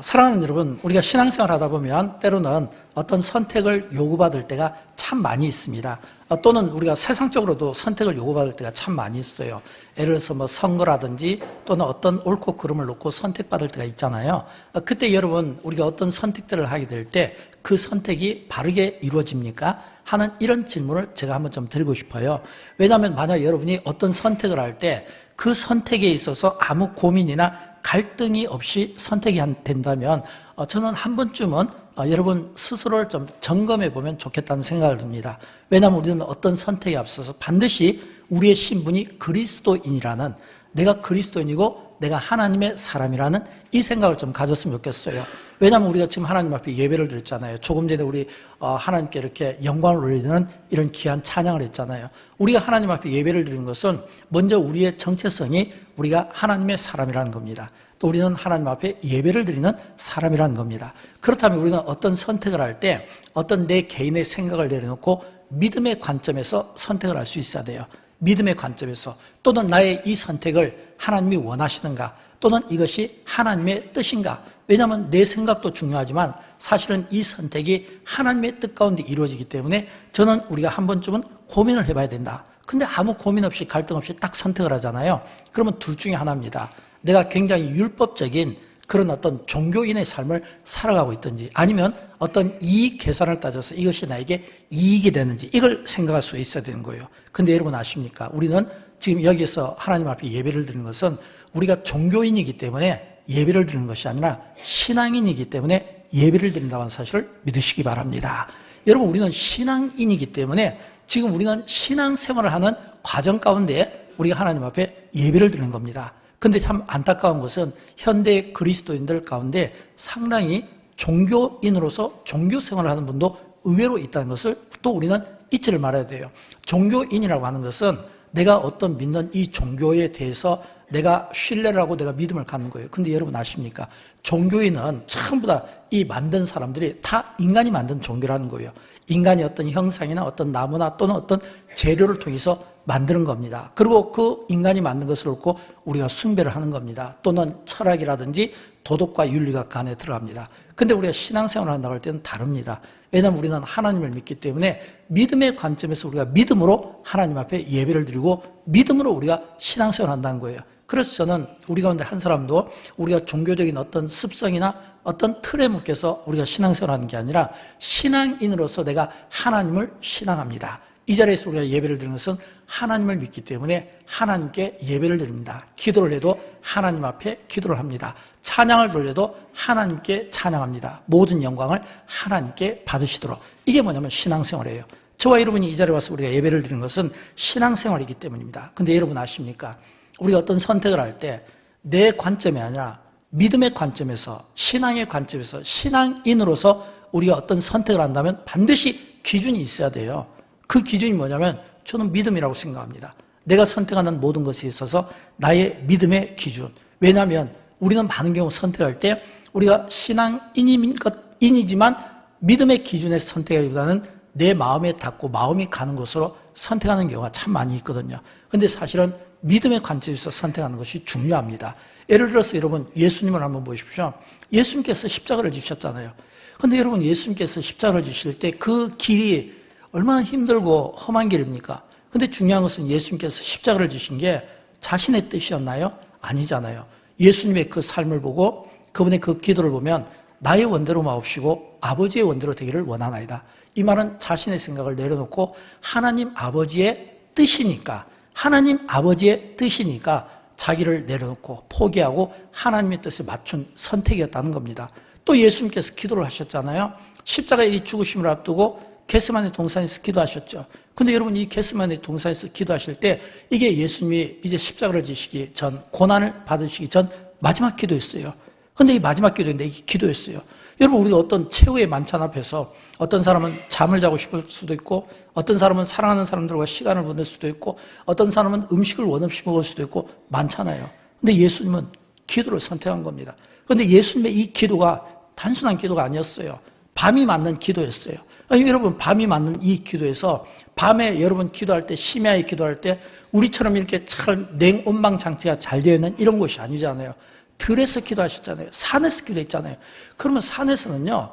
사랑하는 여러분, 우리가 신앙생활 하다 보면 때로는 어떤 선택을 요구받을 때가 참 많이 있습니다. 또는 우리가 세상적으로도 선택을 요구받을 때가 참 많이 있어요. 예를 들어서 뭐 선거라든지 또는 어떤 옳고 그름을 놓고 선택받을 때가 있잖아요. 그때 여러분, 우리가 어떤 선택들을 하게 될 때 그 선택이 바르게 이루어집니까? 하는 이런 질문을 제가 한번 좀 드리고 싶어요. 왜냐하면 만약 여러분이 어떤 선택을 할 때 그 선택에 있어서 아무 고민이나 갈등이 없이 선택이 된다면 저는 한 번쯤은 여러분 스스로를 좀 점검해 보면 좋겠다는 생각을 듭니다. 왜냐하면 우리는 어떤 선택에 앞서서 반드시 우리의 신분이 그리스도인이라는, 내가 그리스도인이고 내가 하나님의 사람이라는 이 생각을 좀 가졌으면 좋겠어요. 왜냐하면 우리가 지금 하나님 앞에 예배를 드렸잖아요. 조금 전에 우리 하나님께 이렇게 영광을 올리는 이런 귀한 찬양을 했잖아요. 우리가 하나님 앞에 예배를 드리는 것은 먼저 우리의 정체성이 우리가 하나님의 사람이라는 겁니다. 또 우리는 하나님 앞에 예배를 드리는 사람이라는 겁니다. 그렇다면 우리는 어떤 선택을 할 때 어떤 내 개인의 생각을 내려놓고 믿음의 관점에서 선택을 할 수 있어야 돼요. 믿음의 관점에서, 또는 나의 이 선택을 하나님이 원하시는가, 또는 이것이 하나님의 뜻인가. 왜냐하면 내 생각도 중요하지만 사실은 이 선택이 하나님의 뜻 가운데 이루어지기 때문에 저는 우리가 한 번쯤은 고민을 해봐야 된다. 근데 아무 고민 없이 갈등 없이 딱 선택을 하잖아요. 그러면 둘 중에 하나입니다. 내가 굉장히 율법적인 그런 어떤 종교인의 삶을 살아가고 있든지, 아니면 어떤 이익 계산을 따져서 이것이 나에게 이익이 되는지 이걸 생각할 수 있어야 되는 거예요. 근데 여러분 아십니까? 우리는 지금 여기에서 하나님 앞에 예배를 드리는 것은 우리가 종교인이기 때문에 예배를 드리는 것이 아니라 신앙인이기 때문에 예배를 드린다는 사실을 믿으시기 바랍니다. 여러분, 우리는 신앙인이기 때문에 지금 우리는 신앙생활을 하는 과정 가운데 우리가 하나님 앞에 예배를 드리는 겁니다. 근데 참 안타까운 것은 현대 그리스도인들 가운데 상당히 종교인으로서 종교생활을 하는 분도 의외로 있다는 것을 또 우리는 잊지를 말아야 돼요. 종교인이라고 하는 것은 내가 어떤 믿는 이 종교에 대해서 내가 신뢰를 하고 내가 믿음을 갖는 거예요. 근데 여러분 아십니까? 종교인은 전부 다 이 만든 사람들이 다 인간이 만든 종교라는 거예요. 인간이 어떤 형상이나 어떤 나무나 또는 어떤 재료를 통해서 만드는 겁니다. 그리고 그 인간이 만든 것을 놓고 우리가 숭배를 하는 겁니다. 또는 철학이라든지 도덕과 윤리가 그 안에 들어갑니다. 근데 우리가 신앙생활을 한다고 할 때는 다릅니다. 왜냐하면 우리는 하나님을 믿기 때문에 믿음의 관점에서 우리가 믿음으로 하나님 앞에 예배를 드리고 믿음으로 우리가 신앙생활을 한다는 거예요. 그래서 저는 우리 가운데 한 사람도 우리가 종교적인 어떤 습성이나 어떤 틀에 묶여서 우리가 신앙생활을 하는 게 아니라 신앙인으로서 내가 하나님을 신앙합니다. 이 자리에서 우리가 예배를 드리는 것은 하나님을 믿기 때문에 하나님께 예배를 드립니다. 기도를 해도 하나님 앞에 기도를 합니다. 찬양을 돌려도 하나님께 찬양합니다. 모든 영광을 하나님께 받으시도록. 이게 뭐냐면 신앙생활이에요. 저와 여러분이 이 자리에 와서 우리가 예배를 드리는 것은 신앙생활이기 때문입니다. 근데 여러분 아십니까? 우리가 어떤 선택을 할 때 내 관점이 아니라 믿음의 관점에서, 신앙의 관점에서, 신앙인으로서 우리가 어떤 선택을 한다면 반드시 기준이 있어야 돼요. 그 기준이 뭐냐면 저는 믿음이라고 생각합니다. 내가 선택하는 모든 것에 있어서 나의 믿음의 기준. 왜냐하면 우리는 많은 경우 선택할 때 우리가 신앙인이지만 믿음의 기준에서 선택하기보다는 내 마음에 닿고 마음이 가는 곳으로 선택하는 경우가 참 많이 있거든요. 그런데 사실은 믿음의 관점에서 선택하는 것이 중요합니다. 예를 들어서 여러분 예수님을 한번 보십시오. 예수님께서 십자가를 지셨잖아요. 그런데 여러분 예수님께서 십자가를 지실 때 그 길이 얼마나 힘들고 험한 길입니까? 근데 중요한 것은 예수님께서 십자가를 지신 게 자신의 뜻이었나요? 아니잖아요. 예수님의 그 삶을 보고 그분의 그 기도를 보면 나의 원대로 마옵시고 아버지의 원대로 되기를 원하나이다. 이 말은 자신의 생각을 내려놓고 하나님 아버지의 뜻이니까, 하나님 아버지의 뜻이니까 자기를 내려놓고 포기하고 하나님의 뜻에 맞춘 선택이었다는 겁니다. 또 예수님께서 기도를 하셨잖아요. 십자가의 이 죽으심을 앞두고 겟세마네 동산에서 기도하셨죠. 근데 여러분 이 겟세마네 동산에서 기도하실 때 이게 예수님이 이제 십자가를 지시기 전, 고난을 받으시기 전 마지막 기도였어요. 근데 이 마지막 기도인데 이게 기도였어요. 여러분 우리가 어떤 최후의 만찬 앞에서 어떤 사람은 잠을 자고 싶을 수도 있고 어떤 사람은 사랑하는 사람들과 시간을 보낼 수도 있고 어떤 사람은 음식을 원없이 먹을 수도 있고 많잖아요. 근데 예수님은 기도를 선택한 겁니다. 그런데 예수님의 이 기도가 단순한 기도가 아니었어요. 밤이 맞는 기도였어요. 아니, 여러분 밤이 맞는 이 기도에서 밤에 여러분 기도할 때 심야에 기도할 때 우리처럼 이렇게 잘 냉온망 장치가 잘 되어 있는 이런 곳이 아니잖아요. 들에서 기도하셨잖아요. 산에서 기도했잖아요. 그러면 산에서는요,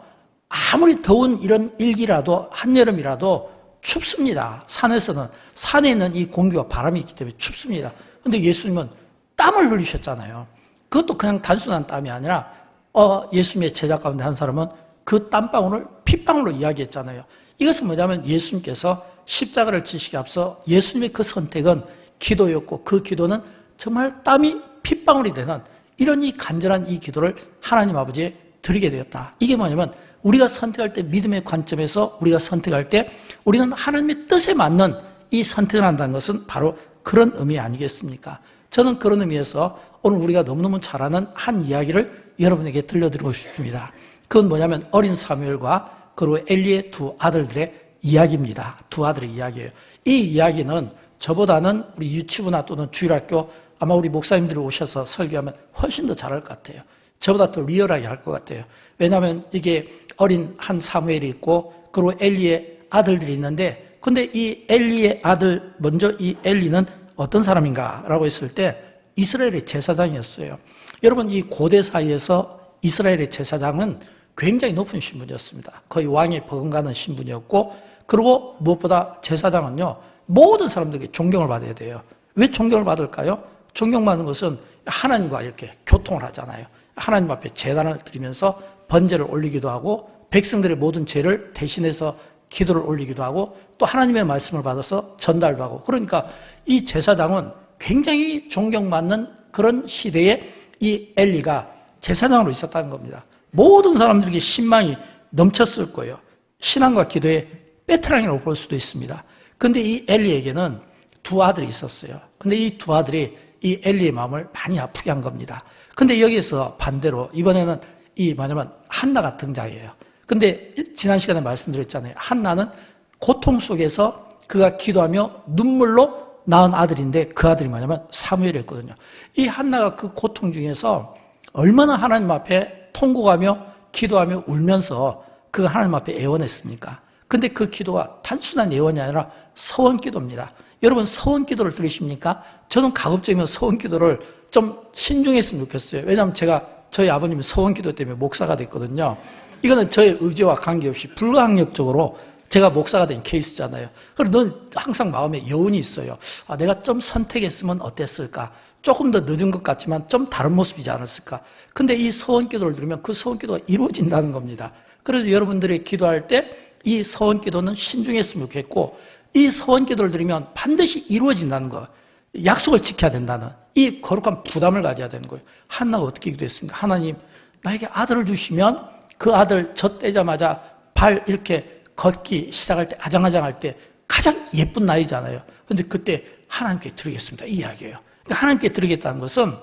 아무리 더운 이런 일기라도, 한여름이라도 춥습니다. 산에서는. 산에 있는 이 공기와 바람이 있기 때문에 춥습니다. 근데 예수님은 땀을 흘리셨잖아요. 그것도 그냥 단순한 땀이 아니라, 예수님의 제자 가운데 한 사람은 그 땀방울을 핏방울로 이야기했잖아요. 이것은 뭐냐면 예수님께서 십자가를 지시기 앞서 예수님의 그 선택은 기도였고, 그 기도는 정말 땀이 핏방울이 되는 이런 이 간절한 이 기도를 하나님 아버지에 드리게 되었다. 이게 뭐냐면 우리가 선택할 때, 믿음의 관점에서 우리가 선택할 때 우리는 하나님의 뜻에 맞는 이 선택을 한다는 것은 바로 그런 의미 아니겠습니까? 저는 그런 의미에서 오늘 우리가 너무너무 잘 아는 한 이야기를 여러분에게 들려드리고 싶습니다. 그건 뭐냐면 어린 사무엘과 그리고 엘리의 두 아들들의 이야기입니다. 두 아들의 이야기예요. 이 이야기는 저보다는 우리 유치부나 또는 주일학교 아마 우리 목사님들이 오셔서 설교하면 훨씬 더 잘할 것 같아요. 저보다 더 리얼하게 할 것 같아요. 왜냐하면 이게 어린 한 사무엘이 있고 그리고 엘리의 아들들이 있는데, 근데 이 엘리의 아들, 먼저 이 엘리는 어떤 사람인가 라고 했을 때 이스라엘의 제사장이었어요. 여러분, 이 고대 사이에서 이스라엘의 제사장은 굉장히 높은 신분이었습니다. 거의 왕에 버금가는 신분이었고, 그리고 무엇보다 제사장은요, 모든 사람들에게 존경을 받아야 돼요. 왜 존경을 받을까요? 존경받는 것은 하나님과 이렇게 교통을 하잖아요. 하나님 앞에 제단을 드리면서 번제를 올리기도 하고, 백성들의 모든 죄를 대신해서 기도를 올리기도 하고, 또 하나님의 말씀을 받아서 전달도 하고, 그러니까 이 제사장은 굉장히 존경받는 그런 시대에 이 엘리가 제사장으로 있었다는 겁니다. 모든 사람들에게 신망이 넘쳤을 거예요. 신앙과 기도의 베테랑이라고 볼 수도 있습니다. 근데 이 엘리에게는 두 아들이 있었어요. 근데 이 두 아들이 이 엘리의 마음을 많이 아프게 한 겁니다. 근데 여기에서 반대로 이번에는 이 뭐냐면 한나가 등장해요. 근데 지난 시간에 말씀드렸잖아요. 한나는 고통 속에서 그가 기도하며 눈물로 낳은 아들인데 그 아들이 뭐냐면 사무엘이었거든요. 이 한나가 그 고통 중에서 얼마나 하나님 앞에 통곡하며 기도하며 울면서 그 하나님 앞에 애원했습니까? 근데 그 기도가 단순한 애원이 아니라 서원 기도입니다. 여러분, 서원 기도를 들으십니까? 저는 가급적이면 서원 기도를 좀 신중했으면 좋겠어요. 왜냐하면 저희 아버님이 서원 기도 때문에 목사가 됐거든요. 이거는 저의 의지와 관계없이 불가항력적으로 제가 목사가 된 케이스잖아요. 그래서 넌 항상 마음에 여운이 있어요. 내가 좀 선택했으면 어땠을까? 조금 더 늦은 것 같지만 좀 다른 모습이지 않았을까? 근데 이 서원 기도를 들으면 그 서원 기도가 이루어진다는 겁니다. 그래서 여러분들이 기도할 때 이 서원 기도는 신중했으면 좋겠고, 이 서원 기도를 들으면 반드시 이루어진다는 거, 약속을 지켜야 된다는 이 거룩한 부담을 가져야 되는 거예요. 한나가 어떻게 기도했습니까? 하나님, 나에게 아들을 주시면 그 아들 젖대자마자 발 이렇게 걷기 시작할 때, 아장아장할 때 가장 예쁜 나이잖아요. 그런데 그때 하나님께 드리겠습니다, 이 이야기예요. 그러니까 하나님께 드리겠다는 것은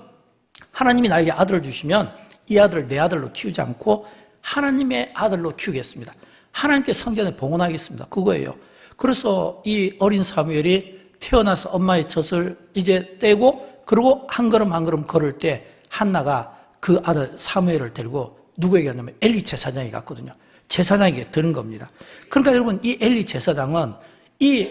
하나님이 나에게 아들을 주시면 이 아들을 내 아들로 키우지 않고 하나님의 아들로 키우겠습니다. 하나님께 성전에 봉헌하겠습니다. 그거예요. 그래서 이 어린 사무엘이 태어나서 엄마의 젖을 이제 떼고, 그리고 한 걸음 한 걸음 걸을 때 한나가 그 아들 사무엘을 데리고 누구에게 갔냐면 엘리 제사장에게 갔거든요. 제사장에게 드는 겁니다. 그러니까 여러분, 이 엘리 제사장은 이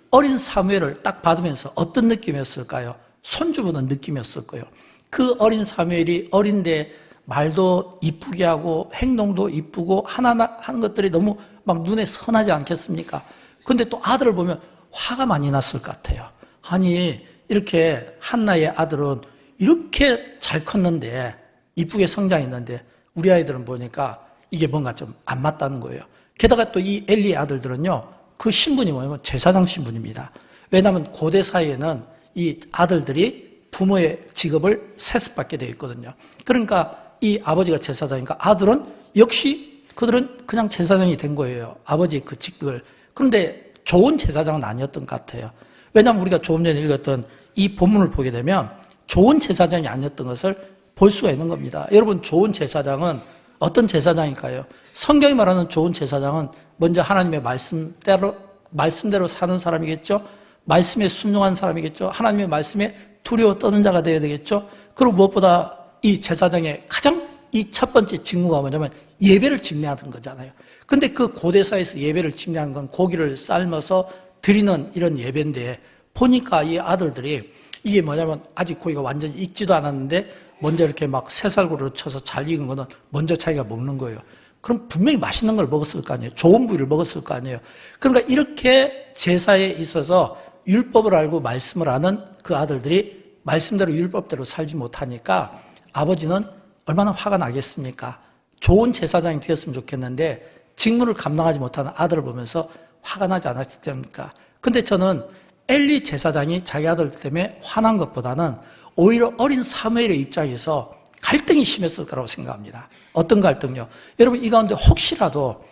어린 사무엘을 딱 받으면서 어떤 느낌이었을까요? 손주보는 느낌이었을 거예요. 그 어린 사무엘이 어린데 말도 이쁘게 하고 행동도 이쁘고 하나하나 하는 것들이 너무 막 눈에 선하지 않겠습니까? 근데 또 아들을 보면 화가 많이 났을 것 같아요. 아니, 이렇게 한나의 아들은 이렇게 잘 컸는데, 이쁘게 성장했는데 우리 아이들은 보니까 이게 뭔가 좀 안 맞다는 거예요. 게다가 또 이 엘리의 아들들은요, 그 신분이 뭐냐면 제사장 신분입니다. 왜냐하면 고대 사이에는 이 아들들이 부모의 직업을 세습받게 되어 있거든요. 그러니까 이 아버지가 제사장이니까 아들은 역시 그들은 그냥 제사장이 된 거예요. 아버지의 그 직분을. 그런데 좋은 제사장은 아니었던 것 같아요. 왜냐하면 우리가 조금 전에 읽었던 이 본문을 보게 되면 좋은 제사장이 아니었던 것을 볼 수가 있는 겁니다. 여러분, 좋은 제사장은 어떤 제사장일까요? 성경이 말하는 좋은 제사장은 먼저 하나님의 말씀대로 사는 사람이겠죠. 말씀에 순종한 사람이겠죠. 하나님의 말씀에 두려워 떠는 자가 되어야 되겠죠. 그리고 무엇보다 이 제사장의 가장 이 첫 번째 직무가 뭐냐면 예배를 집례하는 거잖아요. 근데 그 고대사에서 예배를 집례하는 건 고기를 삶아서 드리는 이런 예배인데, 보니까 이 아들들이 이게 뭐냐면 아직 고기가 완전히 익지도 않았는데 먼저 이렇게 막 새살구를 쳐서 잘 익은 거는 먼저 자기가 먹는 거예요. 그럼 분명히 맛있는 걸 먹었을 거 아니에요. 좋은 부위를 먹었을 거 아니에요. 그러니까 이렇게 제사에 있어서 율법을 알고 말씀을 아는 그 아들들이 말씀대로 율법대로 살지 못하니까 아버지는 얼마나 화가 나겠습니까? 좋은 제사장이 되었으면 좋겠는데 직무를 감당하지 못하는 아들을 보면서 화가 나지 않았습니까? 근데 저는 엘리 제사장이 자기 아들 때문에 화난 것보다는 오히려 어린 사무엘의 입장에서 갈등이 심했을 거라고 생각합니다. 어떤 갈등요? 여러분 이 가운데 혹시라도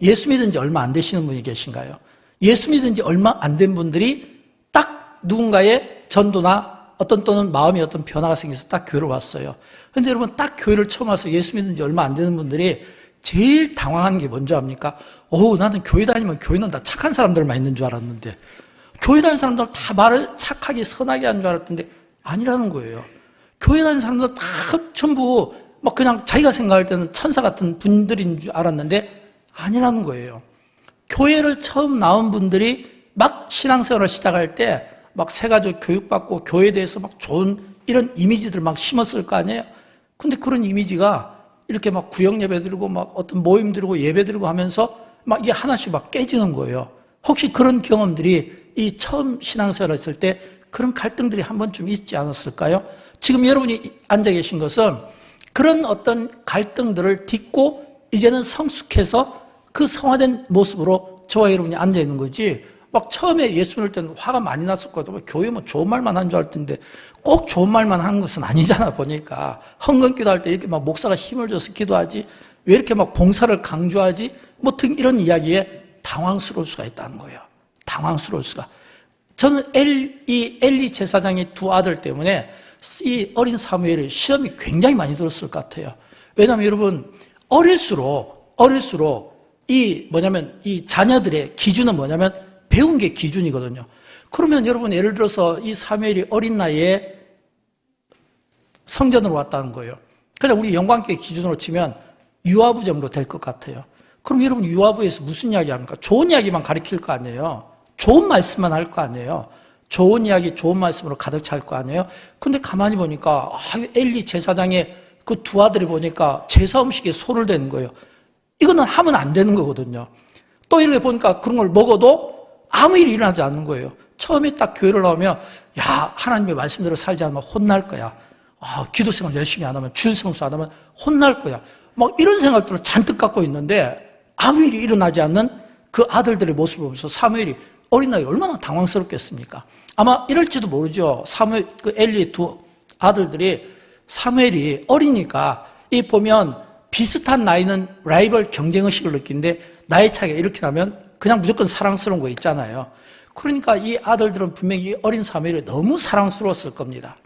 예수 믿은 지 얼마 안 되시는 분이 계신가요? 예수 믿은 지 얼마 안 된 분들이 딱 누군가의 전도나 어떤 또는 마음이 어떤 변화가 생겨서 딱 교회를 왔어요. 근데 여러분 딱 교회를 처음 와서 예수 믿은 지 얼마 안 되는 분들이 제일 당황하는 게 뭔지 압니까? 나는 교회 다니면 교회는 다 착한 사람들만 있는 줄 알았는데 교회 다니는 사람들 다 말을 착하게 선하게 하는 줄 알았던데 아니라는 거예요. 교회 다니는 사람들 다 전부 막 그냥 자기가 생각할 때는 천사 같은 분들인 줄 알았는데 아니라는 거예요. 교회를 처음 나온 분들이 막 신앙생활을 시작할 때 막 새가족 교육받고 교회에 대해서 막 좋은 이런 이미지들 막 심었을 거 아니에요. 근데 그런 이미지가 이렇게 막 구역 예배 드리고 막 어떤 모임 드리고 예배 드리고 하면서 막 이게 하나씩 막 깨지는 거예요. 혹시 그런 경험들이 이 처음 신앙생활을 했을 때 그런 갈등들이 한 번쯤 있지 않았을까요? 지금 여러분이 앉아 계신 것은 그런 어떤 갈등들을 딛고 이제는 성숙해서 그 성화된 모습으로 저와 여러분이 앉아 있는 거지. 막 처음에 예수 믿을 때는 화가 많이 났을 거고 교회 뭐 좋은 말만 한 줄 알 텐데 꼭 좋은 말만 하는 것은 아니잖아 보니까. 헌금 기도할 때 이렇게 막 목사가 힘을 줘서 기도하지 왜 이렇게 막 봉사를 강조하지 뭐 등 이런 이야기에 당황스러울 수가 있다는 거예요. 당황스러울 수가. 저는 이 엘리 제사장의 두 아들 때문에 이 어린 사무엘의 시험이 굉장히 많이 들었을 것 같아요. 왜냐하면 여러분 어릴수록 이 자녀들의 기준은 뭐냐면 배운 게 기준이거든요. 그러면 여러분 예를 들어서 이 사무엘이 어린 나이에 성전으로 왔다는 거예요. 그냥 우리 영광교회 기준으로 치면 유아부 정도 될 것 같아요. 그럼 여러분 유아부에서 무슨 이야기 합니까? 좋은 이야기만 가르칠 거 아니에요. 좋은 말씀만 할 거 아니에요. 좋은 이야기, 좋은 말씀으로 가득 찰 거 아니에요. 근데 가만히 보니까 엘리 제사장의 그 두 아들이 보니까 제사 음식에 손을 대는 거예요. 이거는 하면 안 되는 거거든요. 또 이렇게 보니까 그런 걸 먹어도 아무 일이 일어나지 않는 거예요. 처음에 딱 교회를 나오면 하나님의 말씀대로 살지 않으면 혼날 거야. 기도 생활 열심히 안 하면 주일 성수 안 하면 혼날 거야. 막 이런 생각들을 잔뜩 갖고 있는데 아무 일이 일어나지 않는 그 아들들의 모습을 보면서 사무엘이 어린 나이에 얼마나 당황스럽겠습니까? 아마 이럴지도 모르죠. 그 엘리의 두 아들들이 사무엘이 어리니까 이 보면 비슷한 나이는 라이벌 경쟁의식을 느끼는데 나이 차이가 이렇게 나면 그냥 무조건 사랑스러운 거 있잖아요. 그러니까 이 아들들은 분명히 어린 사무엘이 너무 사랑스러웠을 겁니다.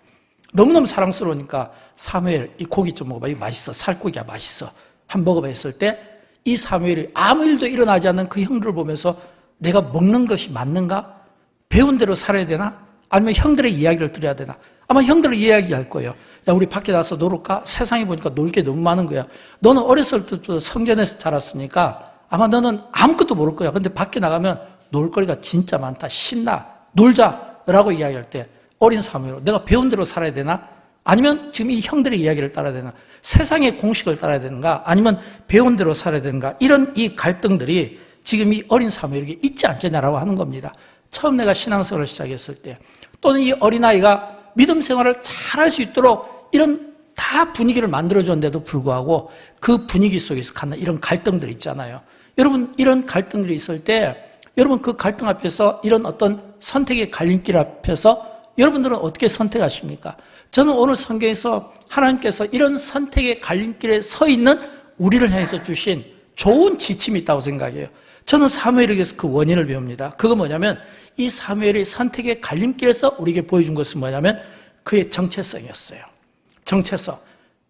너무너무 사랑스러우니까 사무엘 이 고기 좀 먹어봐. 이거 맛있어. 살코기야 맛있어. 한번 먹어봐 했을 때 이 사무엘이 아무 일도 일어나지 않는 그 형들을 보면서 내가 먹는 것이 맞는가? 배운 대로 살아야 되나? 아니면 형들의 이야기를 들어야 되나? 아마 형들의 이야기할 거예요. 야 우리 밖에 나가서 놀을까? 세상에 보니까 놀 게 너무 많은 거야. 너는 어렸을 때부터 성전에서 자랐으니까 아마 너는 아무것도 모를 거야. 근데 밖에 나가면 놀거리가 진짜 많다. 신나. 놀자라고 이야기할 때 어린 사무엘은 내가 배운 대로 살아야 되나? 아니면 지금 이 형들의 이야기를 따라야 되나? 세상의 공식을 따라야 되는가? 아니면 배운 대로 살아야 되는가? 이런 이 갈등들이 지금 이 어린 사무엘에게 있지 않겠냐라고 하는 겁니다. 처음 내가 신앙생활을 시작했을 때 또는 이 어린아이가 믿음 생활을 잘할 수 있도록 이런 다 분위기를 만들어줬는데도 불구하고 그 분위기 속에서 갖는 이런 갈등들이 있잖아요. 여러분 이런 갈등들이 있을 때 여러분 그 갈등 앞에서 이런 어떤 선택의 갈림길 앞에서 여러분들은 어떻게 선택하십니까? 저는 오늘 성경에서 하나님께서 이런 선택의 갈림길에 서 있는 우리를 향해서 주신 좋은 지침이 있다고 생각해요. 저는 사무엘에게서 그 원인을 배웁니다. 그거 뭐냐면 이 사무엘이 선택의 갈림길에서 우리에게 보여준 것은 뭐냐면 그의 정체성이었어요.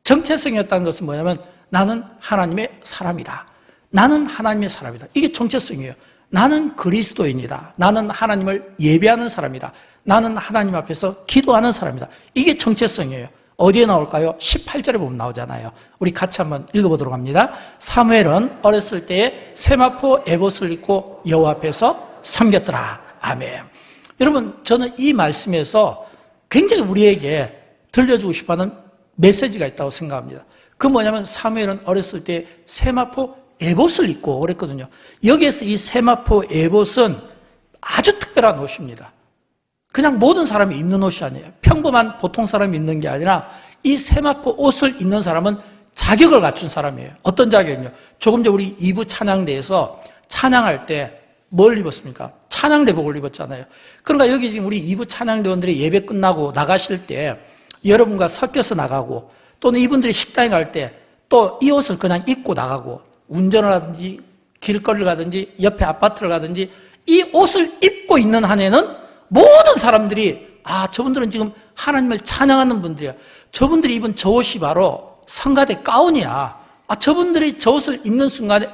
정체성이었다는 것은 뭐냐면 나는 하나님의 사람이다. 나는 하나님의 사람이다. 이게 정체성이에요. 나는 그리스도인이다. 나는 하나님을 예배하는 사람이다. 나는 하나님 앞에서 기도하는 사람이다. 이게 정체성이에요. 어디에 나올까요? 18절에 보면 나오잖아요. 우리 같이 한번 읽어보도록 합니다. 사무엘은 어렸을 때에 세마포 에봇을 입고 여호와 앞에서 섬겼더라. 아멘. 여러분 저는 이 말씀에서 굉장히 우리에게 들려주고 싶어하는 메시지가 있다고 생각합니다. 그 뭐냐면 사무엘은 어렸을 때 세마포 에봇을 입고 그랬거든요. 여기에서 이 세마포 에봇은 아주 특별한 옷입니다. 그냥 모든 사람이 입는 옷이 아니에요. 평범한 보통 사람이 입는 게 아니라 이 세마포 옷을 입는 사람은 자격을 갖춘 사람이에요. 어떤 자격이요? 조금 전 우리 2부 찬양대에서 찬양할 때 뭘 입었습니까? 찬양대복을 입었잖아요. 그러니까 여기 지금 우리 2부 찬양대원들이 예배 끝나고 나가실 때 여러분과 섞여서 나가고 또는 이분들이 식당에 갈 때 또 이 옷을 그냥 입고 나가고 운전을 하든지 길거리를 가든지 옆에 아파트를 가든지 이 옷을 입고 있는 한 해는 모든 사람들이 저분들은 지금 하나님을 찬양하는 분들이야. 저분들이 입은 저 옷이 바로 성가대 가운이야. 저분들이 저 옷을 입는 순간에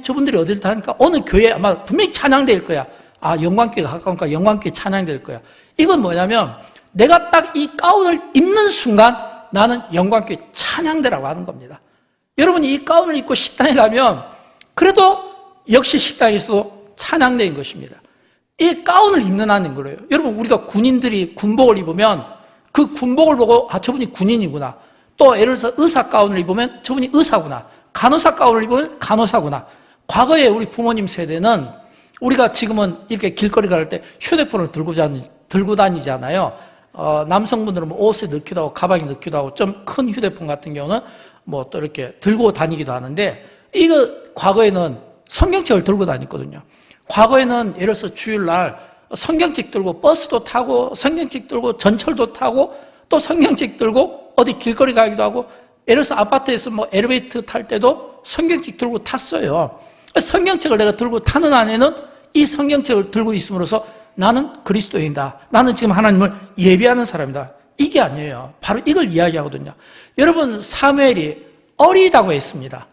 저분들이 어딜 다니까 어느 교회 아마 분명히 찬양될 거야. 영광교회가 가까우니까 영광교회 찬양될 거야. 이건 뭐냐면 내가 딱 이 가운을 입는 순간 나는 영광교회 찬양대라고 하는 겁니다. 여러분이 이 가운을 입고 식당에 가면 그래도 역시 식당에서도 찬양대인 것입니다. 이 가운을 입는 한인 거예요. 여러분 우리가 군인들이 군복을 입으면 그 군복을 보고 저분이 군인이구나. 또 예를 들어서 의사 가운을 입으면 저분이 의사구나. 간호사 가운을 입으면 간호사구나. 과거에 우리 부모님 세대는 우리가 지금은 이렇게 길거리 갈 때 휴대폰을 들고 다니잖아요. 남성분들은 옷에 넣기도 하고 가방에 넣기도 하고 좀 큰 휴대폰 같은 경우는 또 이렇게 들고 다니기도 하는데 이거 과거에는 성경책을 들고 다녔거든요. 과거에는 예를 들어서 주일날 성경책 들고 버스도 타고 성경책 들고 전철도 타고 또 성경책 들고 어디 길거리 가기도 하고 예를 들어서 아파트에서 엘리베이터 탈 때도 성경책 들고 탔어요. 성경책을 내가 들고 타는 안에는 이 성경책을 들고 있음으로써 나는 그리스도인이다. 나는 지금 하나님을 예배하는 사람이다. 이게 아니에요. 바로 이걸 이야기하거든요. 여러분 사무엘이 어리다고 했습니다.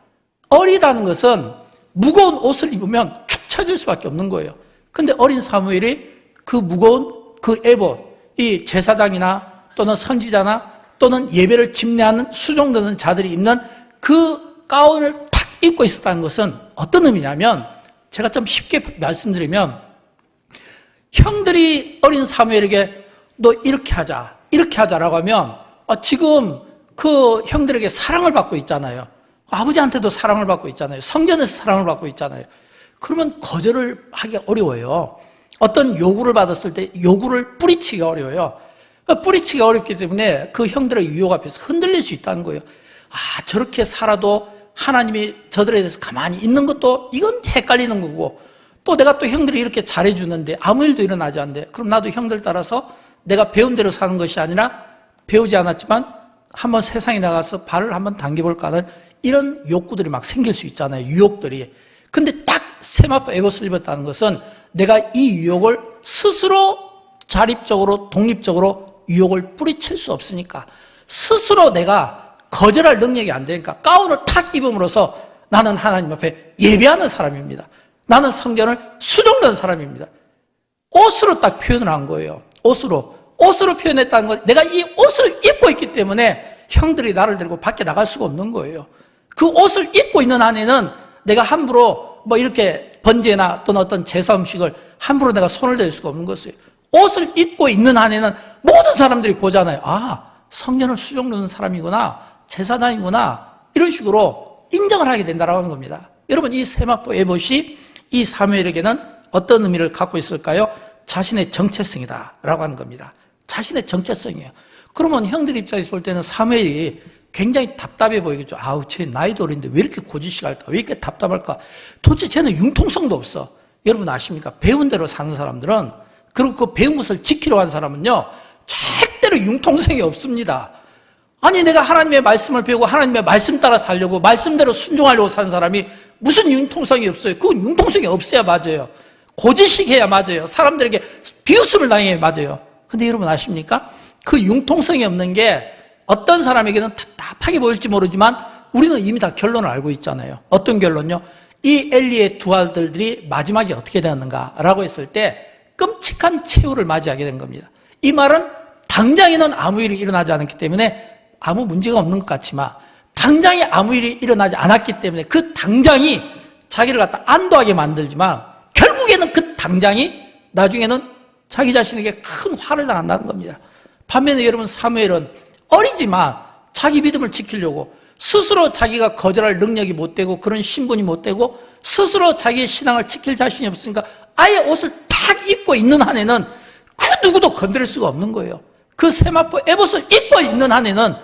어리다는 것은 무거운 옷을 입으면 축 처질 수밖에 없는 거예요. 근데 어린 사무엘이 그 무거운 그 에봇, 이 제사장이나 또는 선지자나 또는 예배를 집례하는 수종되는 자들이 입는 그 가운을 탁 입고 있었다는 것은 어떤 의미냐면 제가 좀 쉽게 말씀드리면 형들이 어린 사무엘에게 너 이렇게 하자라고 하면 지금 그 형들에게 사랑을 받고 있잖아요. 아버지한테도 사랑을 받고 있잖아요. 성전에서 사랑을 받고 있잖아요. 그러면 거절을 하기가 어려워요. 어떤 요구를 받았을 때 요구를 뿌리치기가 어려워요. 뿌리치기가 어렵기 때문에 그 형들의 유혹 앞에서 흔들릴 수 있다는 거예요. 저렇게 살아도 하나님이 저들에 대해서 가만히 있는 것도 이건 헷갈리는 거고 또 내가 또 형들이 이렇게 잘해주는데 아무 일도 일어나지 않는데 그럼 나도 형들 따라서 내가 배운 대로 사는 것이 아니라 배우지 않았지만 한번 세상에 나가서 발을 한번 당겨볼까 하는 이런 욕구들이 막 생길 수 있잖아요. 유혹들이. 근데 딱 세마포 에봇을 입었다는 것은 내가 이 유혹을 스스로 자립적으로 독립적으로 유혹을 뿌리칠 수 없으니까 스스로 내가 거절할 능력이 안 되니까 가운을 탁 입음으로써 나는 하나님 앞에 예배하는 사람입니다. 나는 성전을 수종하는 사람입니다. 옷으로 딱 표현을 한 거예요. 옷으로 표현했다는 건 내가 이 옷을 입고 있기 때문에 형들이 나를 데리고 밖에 나갈 수가 없는 거예요. 그 옷을 입고 있는 안에는 내가 함부로 이렇게 번제나 또는 어떤 제사 음식을 함부로 내가 손을 댈 수가 없는 것이에요. 옷을 입고 있는 한에는 모든 사람들이 보잖아요. 성전을 수종하는 사람이구나, 제사장이구나, 이런 식으로 인정을 하게 된다는 겁니다. 여러분, 이 세마포 에봇이 이 사무엘에게는 어떤 의미를 갖고 있을까요? 자신의 정체성이다라고 하는 겁니다. 자신의 정체성이에요. 그러면 형들 입장에서 볼 때는 사무엘이 굉장히 답답해 보이겠죠. 쟤 나이도 어린데 왜 이렇게 고지식할까? 왜 이렇게 답답할까? 도대체 쟤는 융통성도 없어. 여러분 아십니까? 배운 대로 사는 사람들은, 그리고 그 배운 것을 지키려 한 사람은요, 절대로 융통성이 없습니다. 아니, 내가 하나님의 말씀을 배우고 하나님의 말씀 따라 살려고, 말씀대로 순종하려고 사는 사람이 무슨 융통성이 없어요? 그건 융통성이 없어야 맞아요. 고지식해야 맞아요. 사람들에게 비웃음을 당해야 맞아요. 근데 여러분 아십니까? 그 융통성이 없는 게 어떤 사람에게는 답답하게 보일지 모르지만 우리는 이미 다 결론을 알고 있잖아요. 어떤 결론요? 이 엘리의 두 아들들이 마지막에 어떻게 되었는가라고 했을 때 끔찍한 최후를 맞이하게 된 겁니다. 이 말은 당장에는 아무 일이 일어나지 않았기 때문에 아무 문제가 없는 것 같지만 당장에 아무 일이 일어나지 않았기 때문에 그 당장이 자기를 갖다 안도하게 만들지만 결국에는 그 당장이 나중에는 자기 자신에게 큰 화를 당한다는 겁니다. 반면에 여러분 사무엘은 어리지만 자기 믿음을 지키려고 스스로 자기가 거절할 능력이 못 되고 그런 신분이 못 되고 스스로 자기의 신앙을 지킬 자신이 없으니까 아예 옷을 탁 입고 있는 한에는 그 누구도 건드릴 수가 없는 거예요. 그 세마포 에봇을 입고 있는 한에는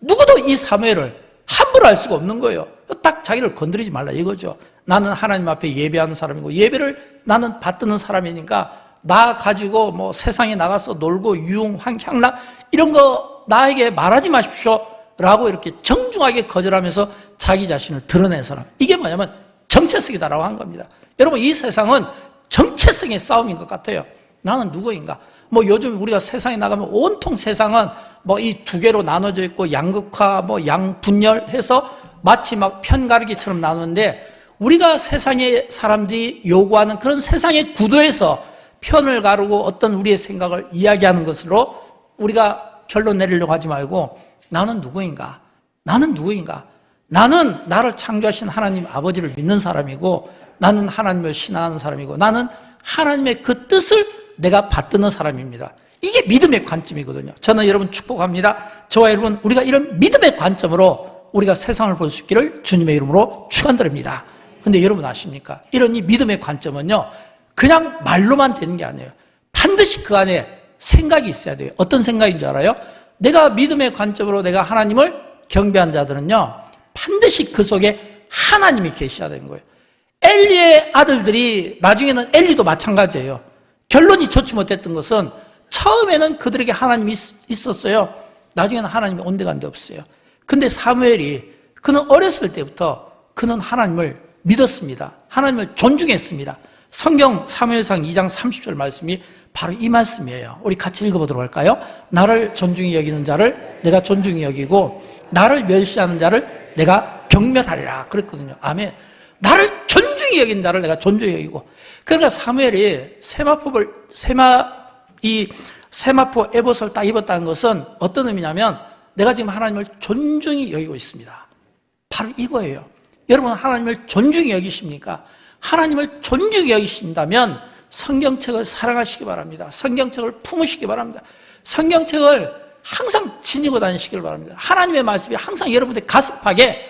누구도 이 사무엘을 함부로 할 수가 없는 거예요. 딱 자기를 건드리지 말라 이거죠. 나는 하나님 앞에 예배하는 사람이고 예배를 나는 받드는 사람이니까 나 가지고 뭐 세상에 나가서 놀고 유흥, 향락 이런 거 나에게 말하지 마십시오 라고 이렇게 정중하게 거절하면서 자기 자신을 드러낸 사람, 이게 뭐냐면 정체성이다라고 한 겁니다. 여러분, 이 세상은 정체성의 싸움인 것 같아요. 나는 누구인가? 뭐 요즘 우리가 세상에 나가면 온통 세상은 뭐 이 두 개로 나눠져 있고 양극화, 뭐 양분열해서 마치 막 편가르기처럼 나누는데, 우리가 세상의 사람들이 요구하는 그런 세상의 구도에서 편을 가르고 어떤 우리의 생각을 이야기하는 것으로 우리가 결론 내리려고 하지 말고, 나는 누구인가? 나는 누구인가? 나는 나를 창조하신 하나님 아버지를 믿는 사람이고, 나는 하나님을 신앙하는 사람이고, 나는 하나님의 그 뜻을 내가 받드는 사람입니다. 이게 믿음의 관점이거든요. 저는 여러분 축복합니다. 저와 여러분, 우리가 이런 믿음의 관점으로 우리가 세상을 볼 수 있기를 주님의 이름으로 축원드립니다. 근데 여러분 아십니까? 이런 이 믿음의 관점은요, 그냥 말로만 되는 게 아니에요. 반드시 그 안에 생각이 있어야 돼요. 어떤 생각인 줄 알아요? 내가 믿음의 관점으로 내가 하나님을 경배한 자들은요, 반드시 그 속에 하나님이 계셔야 되는 거예요. 엘리의 아들들이, 나중에는 엘리도 마찬가지예요. 결론이 좋지 못했던 것은 처음에는 그들에게 하나님이 있었어요. 나중에는 하나님이 온데간데 없어요. 근데 사무엘이, 그는 어렸을 때부터 그는 하나님을 믿었습니다. 하나님을 존중했습니다. 성경 사무엘상 2장 30절 말씀이 바로 이 말씀이에요. 우리 같이 읽어보도록 할까요? 나를 존중히 여기는 자를 내가 존중히 여기고 나를 멸시하는 자를 내가 경멸하리라 그랬거든요. 아멘. 나를 존중히 여기는 자를 내가 존중히 여기고. 그러니까 사무엘이 세마포 에봇을 딱 입었다는 것은 어떤 의미냐면, 내가 지금 하나님을 존중히 여기고 있습니다. 바로 이거예요. 여러분, 하나님을 존중히 여기십니까? 하나님을 존중히 여기신다면 성경책을 사랑하시기 바랍니다. 성경책을 품으시기 바랍니다. 성경책을 항상 지니고 다니시길 바랍니다. 하나님의 말씀이 항상 여러분의 가슴팍에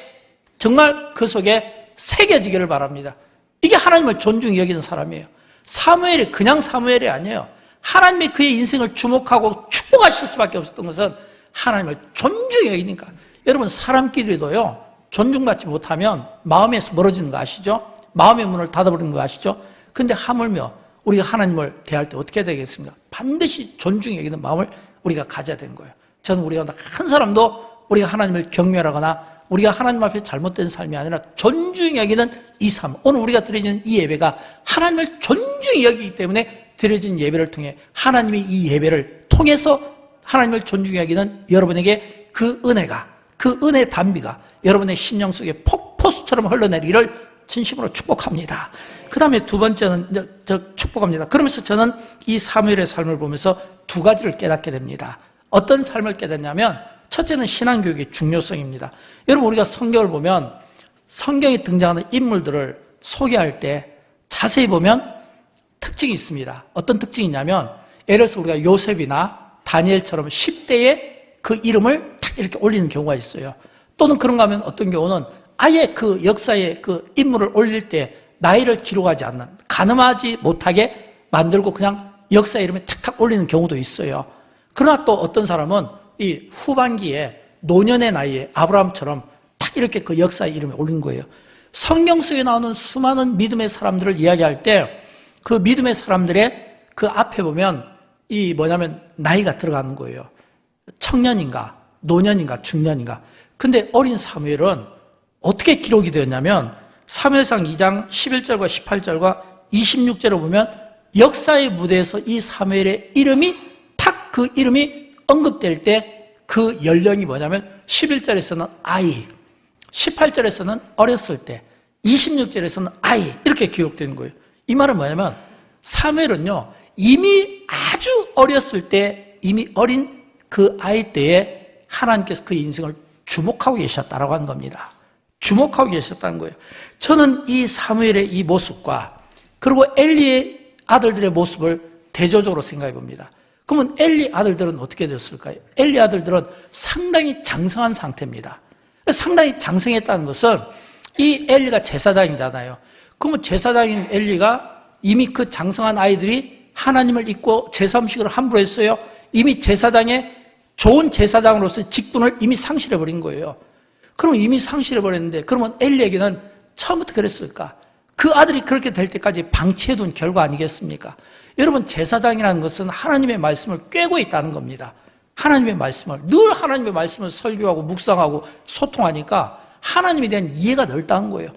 정말 그 속에 새겨지기를 바랍니다. 이게 하나님을 존중히 여기는 사람이에요. 사무엘이 그냥 사무엘이 아니에요. 하나님이 그의 인생을 주목하고 축복하실 수밖에 없었던 것은 하나님을 존중히 여기니까. 여러분, 사람끼리도요, 존중받지 못하면 마음에서 멀어지는 거 아시죠? 마음의 문을 닫아버리는 거 아시죠? 근데 하물며 우리가 하나님을 대할 때 어떻게 되겠습니까? 반드시 존중히 여기는 마음을 우리가 가져야 되는 거예요. 저는 우리가 한 사람도 우리가 하나님을 경멸하거나 우리가 하나님 앞에 잘못된 삶이 아니라 존중히 여기는 이 삶, 오늘 우리가 드려지는 이 예배가 하나님을 존중히 여기기 때문에 드려진 예배를 통해 하나님이 이 예배를 통해서 하나님을 존중히 여기는 여러분에게 그 은혜가, 그 은혜의 단비가 여러분의 심령 속에 폭포수처럼 흘러내리기를 진심으로 축복합니다. 그 다음에 두 번째는 축복합니다. 그러면서 저는 이 사무엘의 삶을 보면서 두 가지를 깨닫게 됩니다. 어떤 삶을 깨닫냐면, 첫째는 신앙교육의 중요성입니다. 여러분, 우리가 성경을 보면 성경에 등장하는 인물들을 소개할 때 자세히 보면 특징이 있습니다. 어떤 특징이 있냐면, 예를 들어서 우리가 요셉이나 다니엘처럼 10대에 그 이름을 탁 이렇게 올리는 경우가 있어요. 또는 그런가 하면 어떤 경우는 아예 그 역사의 그 인물을 올릴 때 나이를 기록하지 않는, 가늠하지 못하게 만들고 그냥 역사 이름에 탁탁 올리는 경우도 있어요. 그러나 또 어떤 사람은 이 후반기에 노년의 나이에 아브라함처럼 탁 이렇게 그 역사의 이름에 올린 거예요. 성경 속에 나오는 수많은 믿음의 사람들을 이야기할 때 그 믿음의 사람들의 그 앞에 보면 이 뭐냐면 나이가 들어가는 거예요. 청년인가, 노년인가, 중년인가. 근데 어린 사무엘은 어떻게 기록이 되었냐면, 사무엘상 2장 11절과 18절과 26절을 보면 역사의 무대에서 이 사무엘의 이름이 탁 그 이름이 언급될 때 그 연령이 뭐냐면 11절에서는 아이, 18절에서는 어렸을 때, 26절에서는 아이, 이렇게 기록되는 거예요. 이 말은 뭐냐면 사무엘은요, 이미 아주 어렸을 때, 이미 어린 그 아이 때에 하나님께서 그의 인생을 주목하고 계셨다라고 하는 겁니다. 주목하고 계셨다는 거예요. 저는 이 사무엘의 이 모습과 그리고 엘리의 아들들의 모습을 대조적으로 생각해 봅니다. 그러면 엘리 아들들은 어떻게 됐을까요? 엘리 아들들은 상당히 장성한 상태입니다. 상당히 장성했다는 것은 이 엘리가 제사장이잖아요. 그러면 제사장인 엘리가 이미 그 장성한 아이들이 하나님을 잊고 제사 음식을 함부로 했어요. 이미 제사장의 좋은 제사장으로서의 직분을 이미 상실해버린 거예요. 그럼 이미 상실해버렸는데 그러면 엘리에게는 처음부터 그랬을까? 그 아들이 그렇게 될 때까지 방치해둔 결과 아니겠습니까? 여러분, 제사장이라는 것은 하나님의 말씀을 꿰고 있다는 겁니다. 하나님의 말씀을, 늘 하나님의 말씀을 설교하고 묵상하고 소통하니까 하나님에 대한 이해가 넓다는 거예요.